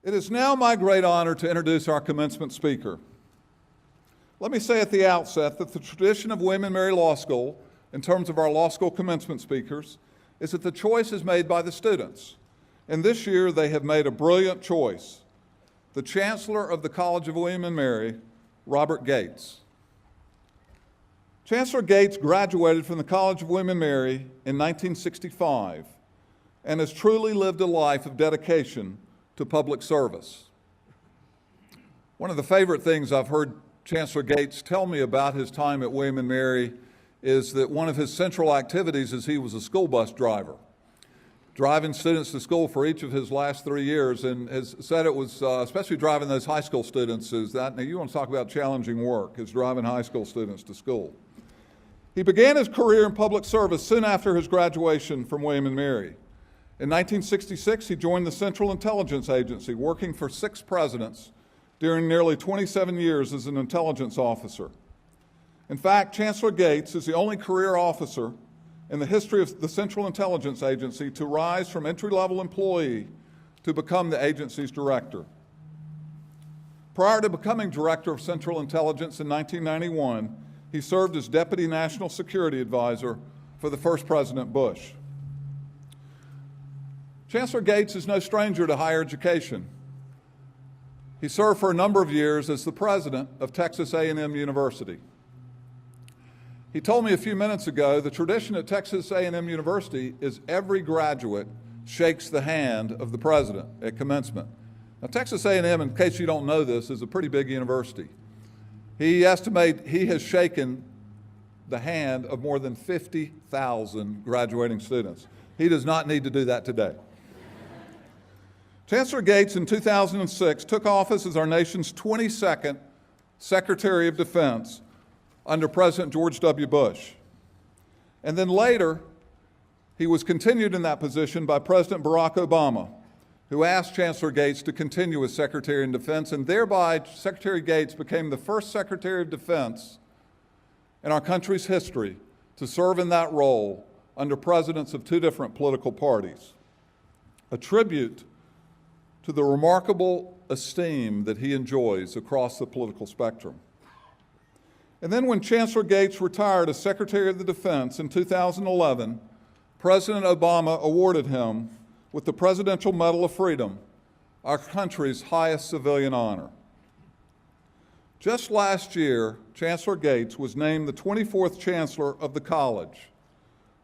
It is now my great honor to introduce our commencement speaker. Let me say at the outset that the tradition of William and Mary Law School, in terms of our law school commencement speakers, is that the choice is made by the students. And this year they have made a brilliant choice. The Chancellor of the College of William and Mary, Robert Gates. Chancellor Gates graduated from the College of William and Mary in 1965 and has truly lived a life of dedication to public service. One of the favorite things I've heard Chancellor Gates tell me about his time at William and Mary is that one of his central activities is he was a school bus driver, driving students to school for each of his last 3 years, and has said it was, especially driving those high school students, now you want to talk about challenging work, is driving high school students to school. He began his career in public service soon after his graduation from William and Mary. In 1966, he joined the Central Intelligence Agency, working for 6 presidents during nearly 27 years as an intelligence officer. In fact, Chancellor Gates is the only career officer in the history of the Central Intelligence Agency to rise from entry-level employee to become the agency's director. Prior to becoming director of Central Intelligence in 1991, he served as Deputy National Security Advisor for the first President Bush. Chancellor Gates is no stranger to higher education. He served for a number of years as the president of Texas A&M University. He told me a few minutes ago the tradition at Texas A&M University is every graduate shakes the hand of the president at commencement. Now, Texas A&M, in case you don't know this, is a pretty big university. He estimates he has shaken the hand of more than 50,000 graduating students. He does not need to do that today. Chancellor Gates in 2006 took office as our nation's 22nd Secretary of Defense under President George W. Bush. And then later, he was continued in that position by President Barack Obama, who asked Chancellor Gates to continue as Secretary of Defense, and thereby Secretary Gates became the first Secretary of Defense in our country's history to serve in that role under presidents of 2 different political parties. A tribute to the remarkable esteem that he enjoys across the political spectrum. And then when Chancellor Gates retired as Secretary of the Defense in 2011, President Obama awarded him with the Presidential Medal of Freedom, our country's highest civilian honor. Just last year, Chancellor Gates was named the 24th Chancellor of the College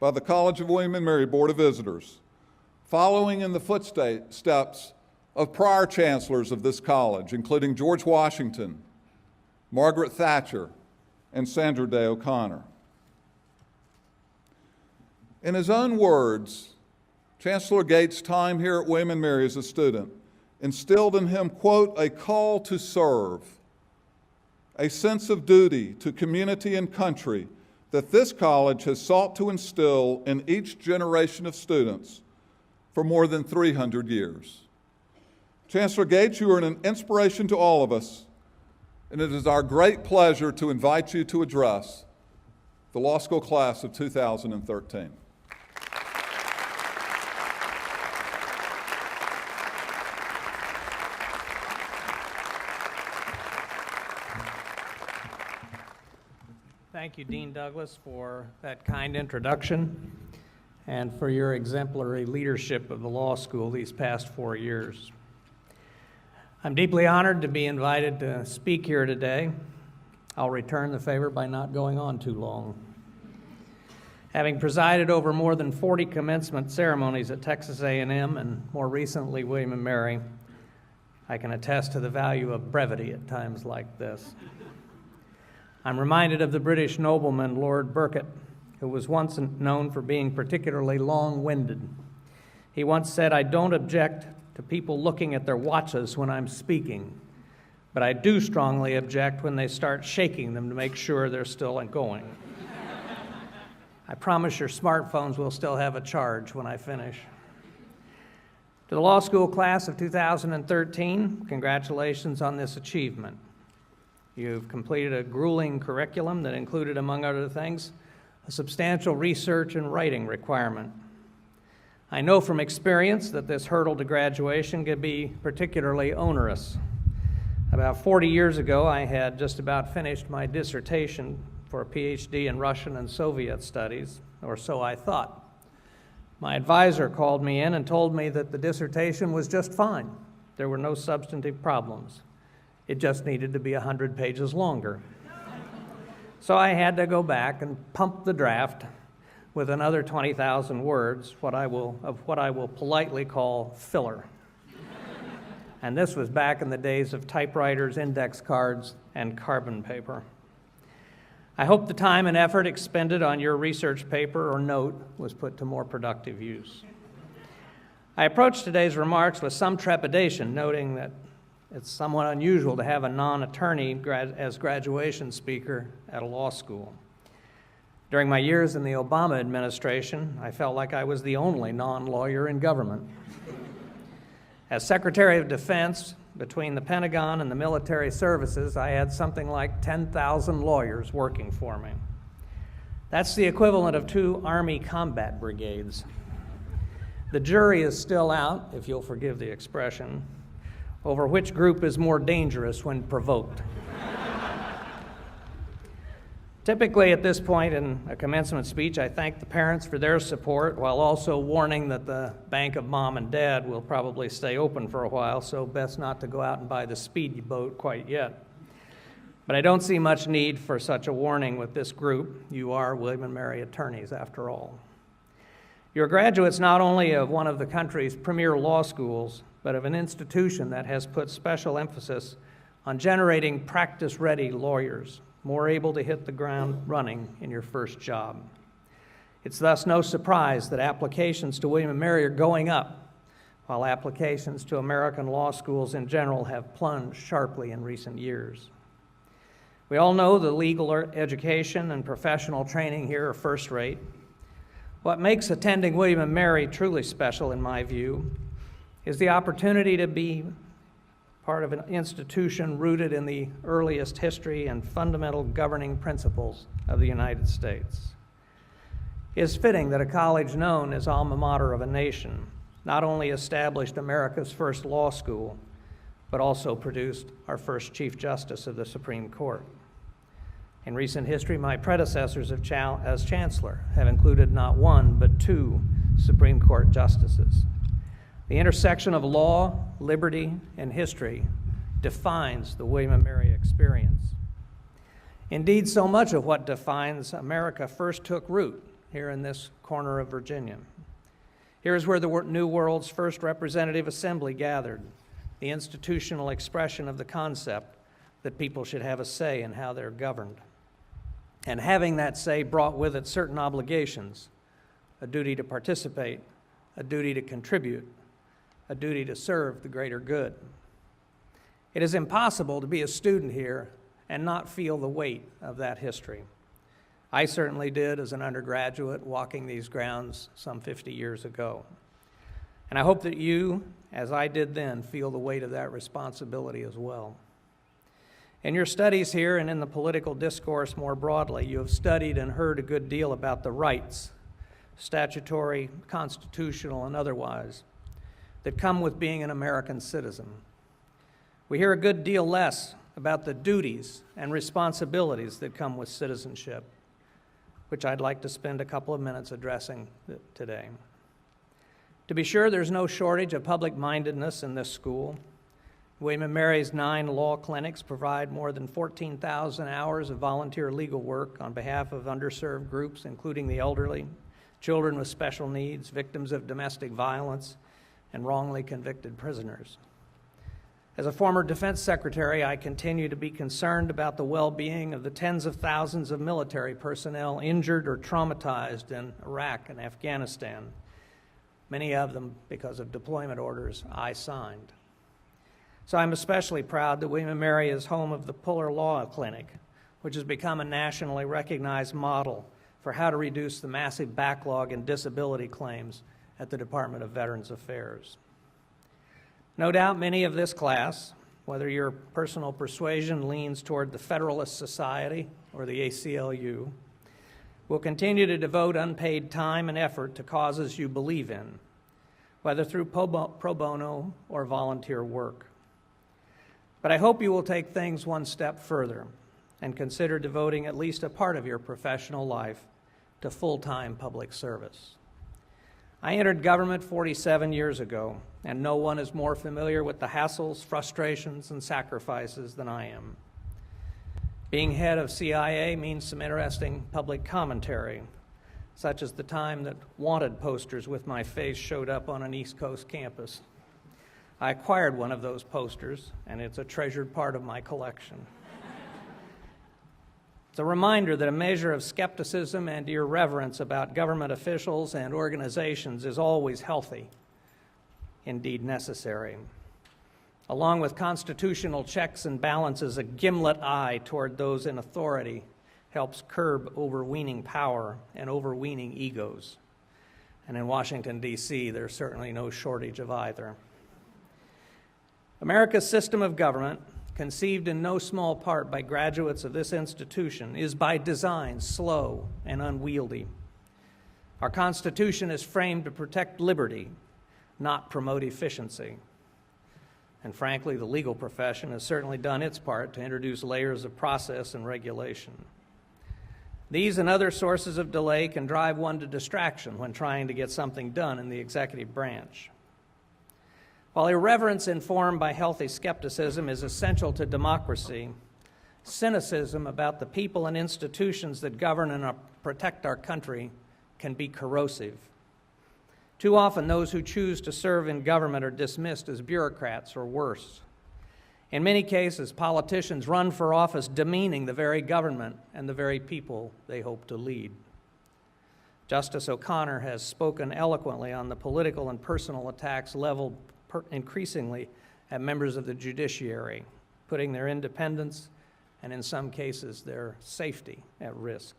by the College of William and Mary Board of Visitors, following in the footsteps of prior chancellors of this college, including George Washington, Margaret Thatcher, and Sandra Day O'Connor. In his own words, Chancellor Gates' time here at William and Mary as a student instilled in him, quote, a call to serve, a sense of duty to community and country that this college has sought to instill in each generation of students for more than 300 years. Chancellor Gates, you are an inspiration to all of us, and it is our great pleasure to invite you to address the law school class of 2013. Thank you, Dean Douglas, for that kind introduction and for your exemplary leadership of the law school these past 4 years. I'm deeply honored to be invited to speak here today. I'll return the favor by not going on too long. Having presided over more than 40 commencement ceremonies at Texas A&M and more recently William & Mary, I can attest to the value of brevity at times like this. I'm reminded of the British nobleman Lord Burkitt, who was once known for being particularly long-winded. He once said, "I don't object to people looking at their watches when I'm speaking, but I do strongly object when they start shaking them to make sure they're still going." I promise your smartphones will still have a charge when I finish. To the law school class of 2013, congratulations on this achievement. You've completed a grueling curriculum that included, among other things, a substantial research and writing requirement. I know from experience that this hurdle to graduation can be particularly onerous. About 40 years ago, I had just about finished my dissertation for a PhD in Russian and Soviet studies, or so I thought. My advisor called me in and told me that the dissertation was just fine. There were no substantive problems. It just needed to be 100 pages longer. So I had to go back and pump the draft with another 20,000 words, what I will politely call filler. And this was back in the days of typewriters, index cards, and carbon paper. I hope the time and effort expended on your research paper or note was put to more productive use. I approach today's remarks with some trepidation, noting that it's somewhat unusual to have a non-attorney as graduation speaker at a law school. During my years in the Obama administration, I felt like I was the only non-lawyer in government. As Secretary of Defense, between the Pentagon and the military services, I had something like 10,000 lawyers working for me. That's the equivalent of 2 Army combat brigades. The jury is still out, if you'll forgive the expression, over which group is more dangerous when provoked. Typically, at this point in a commencement speech, I thank the parents for their support while also warning that the bank of mom and dad will probably stay open for a while, so best not to go out and buy the speedboat quite yet. But I don't see much need for such a warning with this group. You are William & Mary attorneys, after all. You're graduates not only of one of the country's premier law schools, but of an institution that has put special emphasis on generating practice-ready lawyers, more able to hit the ground running in your first job. It's thus no surprise that applications to William & Mary are going up, while applications to American law schools in general have plunged sharply in recent years. We all know the legal education and professional training here are first rate. What makes attending William & Mary truly special, in my view, is the opportunity to be part of an institution rooted in the earliest history and fundamental governing principles of the United States. It is fitting that a college known as alma mater of a nation not only established America's first law school, but also produced our first Chief Justice of the Supreme Court. In recent history, my predecessors as Chancellor have included not 1, but 2 Supreme Court justices. The intersection of law, liberty, and history defines the William & Mary experience. Indeed, so much of what defines America first took root here in this corner of Virginia. Here is where the New World's first representative assembly gathered, the institutional expression of the concept that people should have a say in how they're governed. And having that say brought with it certain obligations, a duty to participate, a duty to contribute, a duty to serve the greater good. It is impossible to be a student here and not feel the weight of that history. I certainly did as an undergraduate walking these grounds some 50 years ago. And I hope that you, as I did then, feel the weight of that responsibility as well. In your studies here and in the political discourse more broadly, you have studied and heard a good deal about the rights, statutory, constitutional, and otherwise, that come with being an American citizen. We hear a good deal less about the duties and responsibilities that come with citizenship, which I'd like to spend a couple of minutes addressing today. To be sure, there's no shortage of public-mindedness in this school. William & Mary's 9 law clinics provide more than 14,000 hours of volunteer legal work on behalf of underserved groups, including the elderly, children with special needs, victims of domestic violence, and wrongly convicted prisoners. As a former defense secretary, I continue to be concerned about the well-being of the tens of thousands of military personnel injured or traumatized in Iraq and Afghanistan, many of them because of deployment orders I signed. So I'm especially proud that William & Mary is home of the Puller Law Clinic, which has become a nationally recognized model for how to reduce the massive backlog in disability claims at the Department of Veterans Affairs. No doubt many of this class, whether your personal persuasion leans toward the Federalist Society or the ACLU, will continue to devote unpaid time and effort to causes you believe in, whether through pro bono or volunteer work. But I hope you will take things one step further and consider devoting at least a part of your professional life to full-time public service. I entered government 47 years ago, and no one is more familiar with the hassles, frustrations, and sacrifices than I am. Being head of CIA means some interesting public commentary, such as the time that wanted posters with my face showed up on an East Coast campus. I acquired one of those posters, and it's a treasured part of my collection. It's a reminder that a measure of skepticism and irreverence about government officials and organizations is always healthy, indeed necessary. Along with constitutional checks and balances, a gimlet eye toward those in authority helps curb overweening power and overweening egos. And in Washington, D.C., there's certainly no shortage of either. America's system of government, conceived in no small part by graduates of this institution, is by design slow and unwieldy. Our Constitution is framed to protect liberty, not promote efficiency. And frankly, the legal profession has certainly done its part to introduce layers of process and regulation. These and other sources of delay can drive one to distraction when trying to get something done in the executive branch. While irreverence informed by healthy skepticism is essential to democracy, cynicism about the people and institutions that govern and protect our country can be corrosive. Too often, those who choose to serve in government are dismissed as bureaucrats or worse. In many cases, politicians run for office demeaning the very government and the very people they hope to lead. Justice O'Connor has spoken eloquently on the political and personal attacks leveled increasingly at members of the judiciary, putting their independence and, in some cases, their safety at risk.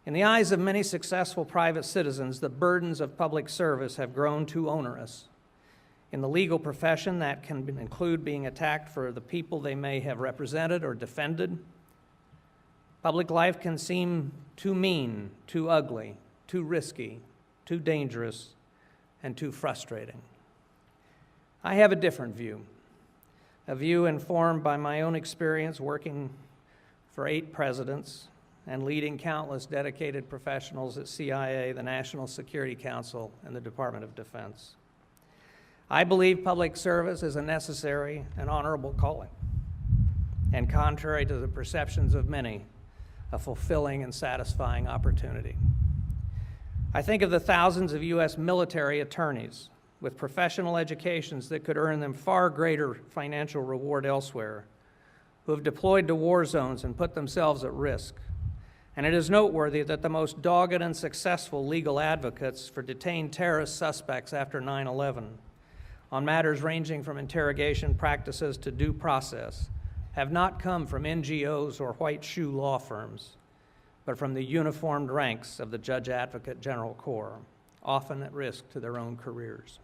In the eyes of many successful private citizens, the burdens of public service have grown too onerous. In the legal profession, that can include being attacked for the people they may have represented or defended. Public life can seem too mean, too ugly, too risky, too dangerous, and too frustrating. I have a different view, a view informed by my own experience working for 8 presidents and leading countless dedicated professionals at CIA, the National Security Council, and the Department of Defense. I believe public service is a necessary and honorable calling, and contrary to the perceptions of many, a fulfilling and satisfying opportunity. I think of the thousands of U.S. military attorneys with professional educations that could earn them far greater financial reward elsewhere, who have deployed to war zones and put themselves at risk. And it is noteworthy that the most dogged and successful legal advocates for detained terrorist suspects after 9/11, on matters ranging from interrogation practices to due process, have not come from NGOs or white shoe law firms, but from the uniformed ranks of the Judge Advocate General Corps, often at risk to their own careers.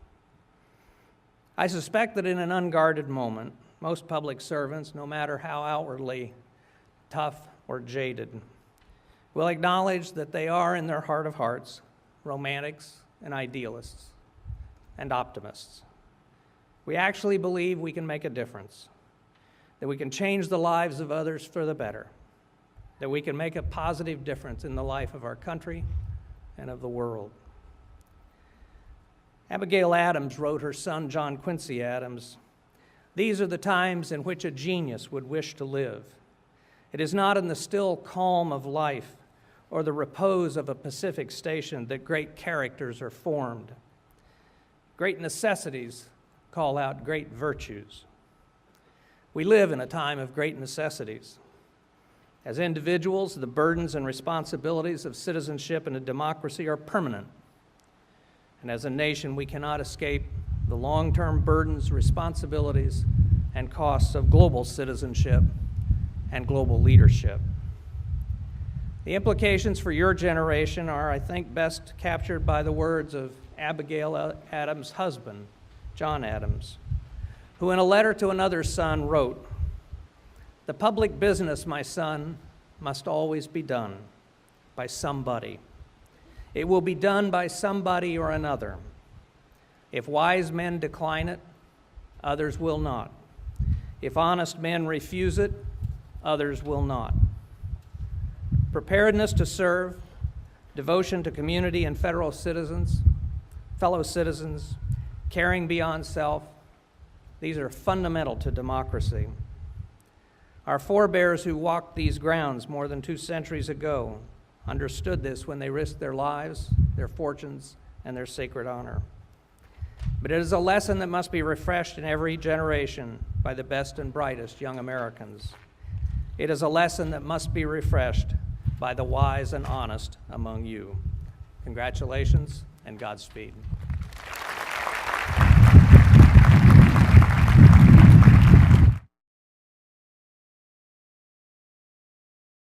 I suspect that in an unguarded moment, most public servants, no matter how outwardly tough or jaded, will acknowledge that they are, in their heart of hearts, romantics and idealists and optimists. We actually believe we can make a difference, that we can change the lives of others for the better, that we can make a positive difference in the life of our country and of the world. Abigail Adams wrote her son, John Quincy Adams, "These are the times in which a genius would wish to live. It is not in the still calm of life or the repose of a Pacific station that great characters are formed. Great necessities call out great virtues." We live in a time of great necessities. As individuals, the burdens and responsibilities of citizenship in a democracy are permanent. And as a nation, we cannot escape the long-term burdens, responsibilities, and costs of global citizenship and global leadership. The implications for your generation are, I think, best captured by the words of Abigail Adams' husband, John Adams, who in a letter to another son wrote, "The public business, my son, must always be done by somebody. It will be done by somebody or another. If wise men decline it, others will not. If honest men refuse it, others will not. Preparedness to serve, devotion to community and fellow citizens, caring beyond self, these are fundamental to democracy. Our forebears who walked these grounds more than 2 centuries ago understood this when they risked their lives, their fortunes, and their sacred honor. But it is a lesson that must be refreshed in every generation by the best and brightest young Americans. It is a lesson that must be refreshed by the wise and honest among you. Congratulations and Godspeed.